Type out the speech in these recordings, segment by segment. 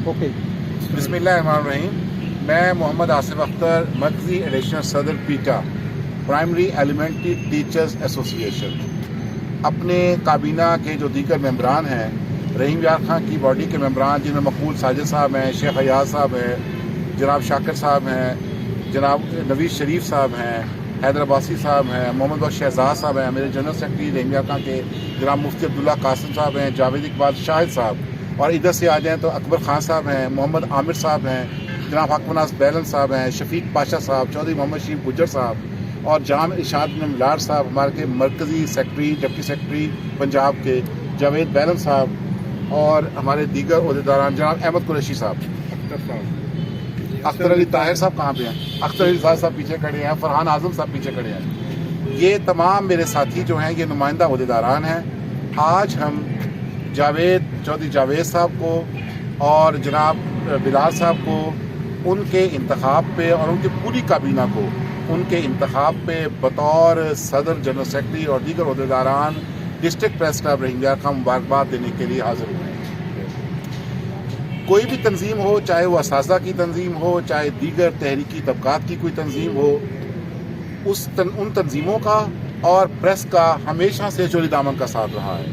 Okay बिस्मिल्लाहिर्रहमानिर्रहीम। मैं मोहम्मद आसिफ अख्तर, मरकज़ी एडिशनल सदर पीटा प्राइमरी एलिमेंट्री टीचर्स एसोसिएशन। अपने काबीना के जो दीगर मेंबरान हैं, रहीम यार खां की बॉडी के मेंबरान जिनमें मकबूल साजिद साहब हैं, शेख अयाज साहब हैं, जनाब शाकिर साहब हैं, जनाब नवीज़ शरीफ साहब हैं, हैदर अब्बासी साहब हैं, मोहम्मद बख्श शहजाद साहब हैं, मेरे जनरल सेक्रेटरी रहीम यार खां के जनाब मुफ्ती अब्दुल्ला कासिम साहब हैं, जावेद इकबाल शाहिद साहब, और इधर से आ जाएँ तो अकबर खान साहब हैं, मोहम्मद आमिर साहब हैं, जनाब हकमनास बैलन साहब हैं, शफीक पाशा साहब, चौधरी मोहम्मद शीफ गुजर साहब और जाम इरशाद मिलार साहब, हमारे के मरकज़ी सेक्रेटरी डिप्टी सेक्रेटरी पंजाब के जावेद बैलन साहब, और हमारे दीगर ओहदेदारान जनाब अहमद कुरैशी साहब, अख्तर अली ताहिर साहब कहाँ पे हैं, अख्तर अली साहब पीछे खड़े हैं, फरहान आजम साहब पीछे खड़े हैं। ये तमाम मेरे साथी जो हैं ये नुमाइंदा ओहदेदारान हैं। आज हम चौधरी जावेद साहब को और जनाब बिलाल साहब को उनके इंतखाब पे और उनकी पूरी काबीना को उनके इंतखाब पे बतौर सदर जनरल सेक्रेटरी और दीगर ओहदेदारान डिस्ट्रिक्ट प्रेस क्लब रहीम यार खां मुबारकबाद देने के लिए हाजिर हुए हैं। कोई भी तंजीम हो, चाहे वो असासा की तंजीम हो, चाहे दीगर तहरीकी तबकात की कोई तंजीम हो, उन तंजीमों का और प्रेस का हमेशा से चोरी दामन का साथ रहा है।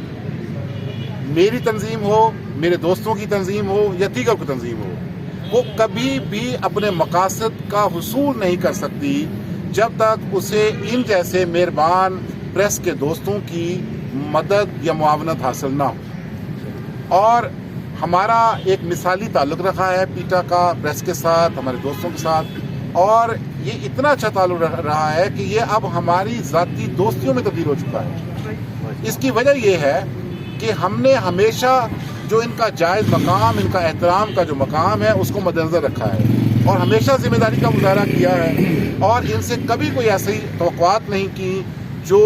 मेरी तंजीम हो, मेरे दोस्तों की तंजीम हो या दीगर की तंजीम हो, वो कभी भी अपने मकासद का हुसूल नहीं कर सकती जब तक उसे इन जैसे मेहरबान प्रेस के दोस्तों की मदद या मुआवनत हासिल ना हो। और हमारा एक मिसाली ताल्लुक़ रखा है पीटा का प्रेस के साथ, हमारे दोस्तों के साथ, और ये इतना अच्छा ताल्लुक़ रहा है कि ये अब हमारी ज़ाती दोस्तियों में तब्दील हो चुका है। इसकी वजह ये है कि हमने हमेशा जो इनका जायज़ मकाम, इनका एहतराम का जो मकाम है उसको मद्देनज़र रखा है और हमेशा ज़िम्मेदारी का मुजाहरा किया है और इनसे कभी कोई ऐसी तवक्कुआत नहीं की जो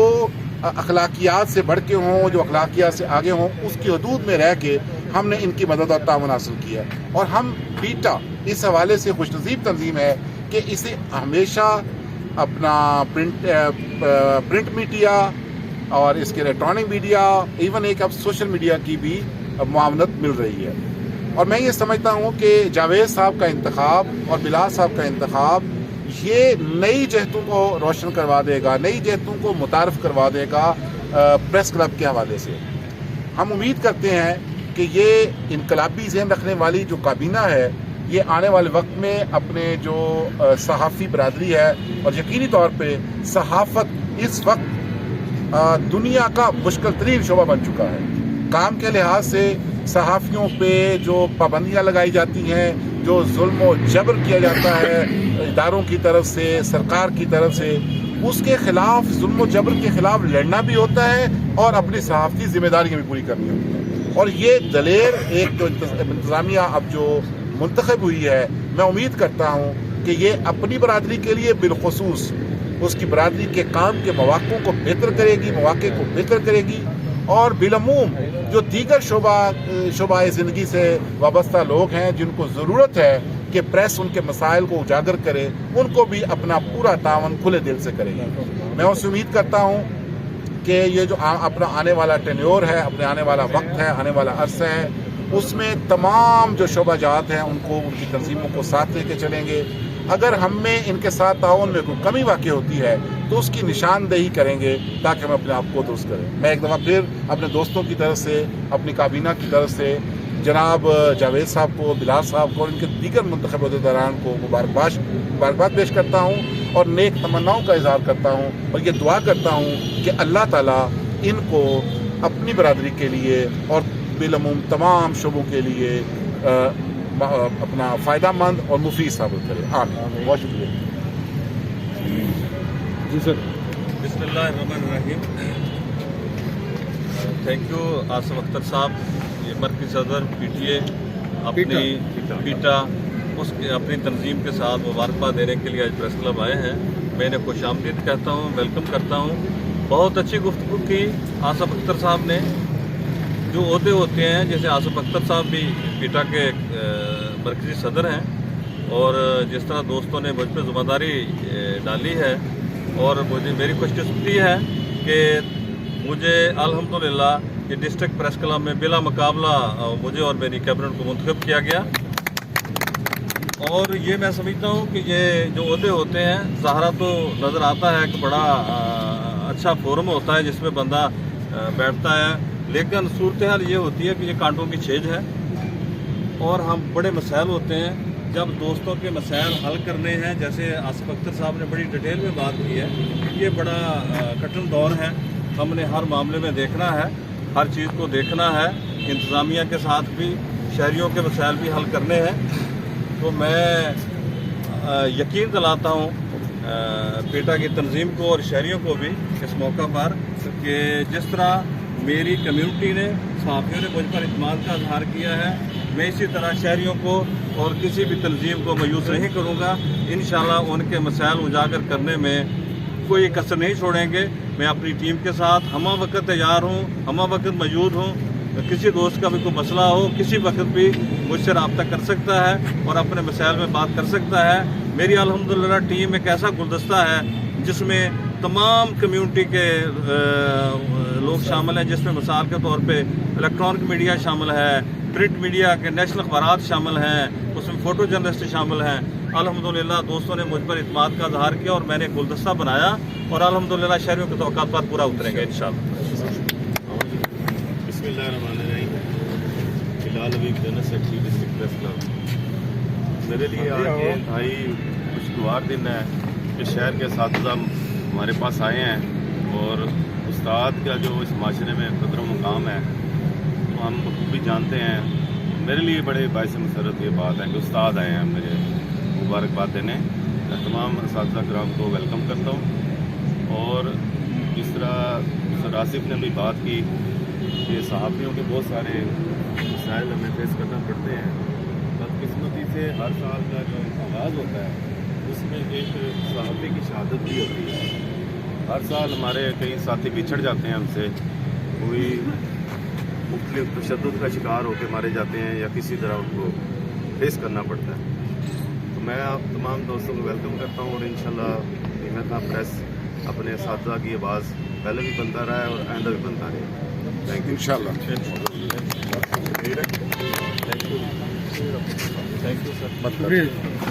अखलाकियात से बढ़ के हों, जो अखलाकियात से आगे हों। उसकी हदूद में रह के हमने इनकी मदद और तावन हासिल किया और हम पीटा इस हवाले से खुशनसीब तंजीम है कि इसे हमेशा अपना प्रिंट मीडिया और इसके इलेक्ट्रॉनिक मीडिया, इवन एक अब सोशल मीडिया की भी मुआवनत मिल रही है। और मैं ये समझता हूँ कि जावेद साहब का इंतखाब और बिलाल साहब का इंतखाब ये नई जहतों को रोशन करवा देगा, नई जहतों को मुतारफ़ करवा देगा प्रेस क्लब के हवाले से। हम उम्मीद करते हैं कि ये इनकलाबी ज़हन रखने वाली जो काबीना है ये आने वाले वक्त में अपने जो सहाफ़ी बरादरी है, और यकीनी तौर पे सहाफ़त इस वक्त दुनिया का मुश्किल तरीन शोबा बन चुका है। काम के लिहाज से सहाफ़ियों पे जो पाबंदियाँ लगाई जाती हैं, जो जुल्म और जबर किया जाता है इदारों की तरफ से, सरकार की तरफ से, उसके ख़िलाफ़, जुल्म और जबर के ख़िलाफ़ लड़ना भी होता है और अपनी सहाफ़ती ज़िम्मेदारियाँ भी पूरी करनी होती हैं। और ये दलेर एक जो इंतज़ामिया अब जो मुंतखब हुई है, मैं उम्मीद करता हूँ कि ये अपनी बरादरी के लिए बिलखुसूस उसकी बरादरी के काम के मौक़ों को बेहतर करेगी, मौक़े को बेहतर करेगी, और बिलअमूम जो दीगर शोबाए ज़िंदगी से वाबस्ता लोग हैं जिनको ज़रूरत है कि प्रेस उनके मसाइल को उजागर करे, उनको भी अपना पूरा तावन खुले दिल से करेगी। मैं उससे उम्मीद करता हूँ कि ये जो अपना आने वाला टेन्योर है, अपने आने वाला वक्त है, आने वाला अरसा है, उसमें तमाम जो शोबाजात हैं उनको, उनकी तंजीमों को साथ लेके चलेंगे। अगर हम में इनके साथ ताउन में कोई कमी वाक़ई होती है तो उसकी निशानदेही करेंगे ताकि हम अपने आप को दुरुस्त करें। मैं एक दफ़ा फिर अपने दोस्तों की तरफ से, अपनी काबीना की तरफ से जनाब जावेद साहब को, बिलाल साहब को और इनके दीगर मुंतखब ओहदेदारान को मुबारकबाद पेश करता हूँ और नेक तमन्नाओं का इज़हार करता हूँ और ये दुआ करता हूँ कि अल्लाह ताला इनको अपनी बरादरी के लिए और बिलअमूम तमाम शोबों के लिए अपना फ़ायदामंद और मुफीद साबित करे। आमीन। बहुत शुक्रिया। जी सर। बिस्मिल्लाहिर्रहमानिर्रहीम। थैंक यू आसिफ अख्तर साहब, ये मरकज़ी सदर पीटीए अपनी पीटा उसके अपनी तंजीम के साथ मुबारकबाद देने के लिए आज प्रेस क्लब आए हैं। मैं इन्हें खुशामदीद कहता हूँ, वेलकम करता हूँ। बहुत अच्छी गुफ्तगू की आसिफ अख्तर साहब ने। जो ओहदे होते हैं, जैसे आसिफ अख्तर साहब भी पीटा के मरकज़ी सदर हैं और जिस तरह दोस्तों ने मुझ पर ज़िम्मेदारी डाली है और मेरी खुशकिस्मती है कि मुझे अल्हम्दुलिल्लाह ये डिस्ट्रिक्ट प्रेस क्लब में बिला मुकाबला मुझे और मेरी कैबिनेट को मुंतखब किया गया। اور یہ میں سمجھتا ہوں کہ یہ جو عہدے ہوتے ہیں ظاہرہ تو نظر آتا ہے کہ بڑا اچھا فورم ہوتا ہے جس میں بندہ بیٹھتا ہے، لیکن صورتحال یہ ہوتی ہے کہ یہ کانٹوں کی چھیج ہے اور ہم بڑے مسائل ہوتے ہیں جب دوستوں کے مسائل حل کرنے ہیں، جیسے آصف اختر صاحب نے بڑی ڈیٹیل میں بات کی ہے، یہ بڑا کٹن دور ہے، ہم نے ہر معاملے میں دیکھنا ہے، ہر چیز کو دیکھنا ہے، انتظامیہ کے ساتھ بھی شہریوں کے مسائل بھی حل کرنے ہیں۔ تو میں یقین دلاتا ہوں پیٹا کی تنظیم کو اور شہریوں کو بھی اس موقع پر کہ جس طرح میری کمیونٹی نے، صحافیوں نے مجھ پر اعتماد کا اظہار کیا ہے، میں اسی طرح شہریوں کو اور کسی بھی تنظیم کو مایوس نہیں کروں گا۔ انشاءاللہ ان کے مسائل اجاگر کرنے میں کوئی کسر نہیں چھوڑیں گے۔ میں اپنی ٹیم کے ساتھ ہمہ وقت تیار ہوں، ہمہ وقت موجود ہوں۔ کسی دوست کا بھی کوئی مسئلہ ہو کسی وقت بھی مجھ سے رابطہ کر سکتا ہے اور اپنے مسائل میں بات کر سکتا ہے۔ میری الحمدللہ ٹیم ایک ایسا گلدستہ ہے جس میں تمام کمیونٹی کے لوگ شامل ہیں، جس میں مثال کے طور پہ الیکٹرانک میڈیا شامل ہے، پرنٹ میڈیا کے نیشنل اخبارات شامل ہیں، اس میں فوٹو جرنلسٹ شامل ہیں۔ الحمدللہ دوستوں نے مجھ پر اعتماد کا اظہار کیا اور میں نے گلدستہ بنایا اور الحمدللہ شہریوں کے توقعات پر پورا اتریں گے انشاءاللہ۔ بسم اللہ الرحمن الرحیم۔ Bilal Habib general secretary district press club. میرے لیے آج یہ انتہائی خوشگوار دن ہے کہ شہر کے اساتذہ ہمارے پاس آئے ہیں اور استاد کا جو اس معاشرے میں قدر و مقام ہے وہ ہم بھی جانتے ہیں۔ میرے لیے بڑے باعث مسرت یہ بات ہے کہ استاد آئے ہیں مجھے مبارکباد دینے۔ میں تمام اساتذہ کرام کو ویلکم کرتا ہوں اور جس طرح سر آصف نے بھی بات کی کہ صحافیوں کے بہت سارے مسائل ہمیں فیس کرنا پڑتے ہیں۔ بدقسمتی سے ہر سال کا جو آغاز ہوتا ہے اس میں ایک صحافی کی شہادت بھی ہوتی ہے۔ ہر سال ہمارے کئی ساتھی بچھڑ جاتے ہیں ہم سے، کوئی مختلف تشدد کا شکار ہو کے مارے جاتے ہیں یا کسی طرح ان کو فیس کرنا پڑتا ہے۔ تو میں آپ تمام دوستوں کو ویلکم کرتا ہوں اور انشاءاللہ میرا پریس اپنے اساتذہ کی آواز پہلے بھی بنتا رہا ہے اور آئندہ بھی بنتا رہے گا۔ Thank you. انشاءاللہ۔ Thank you sir.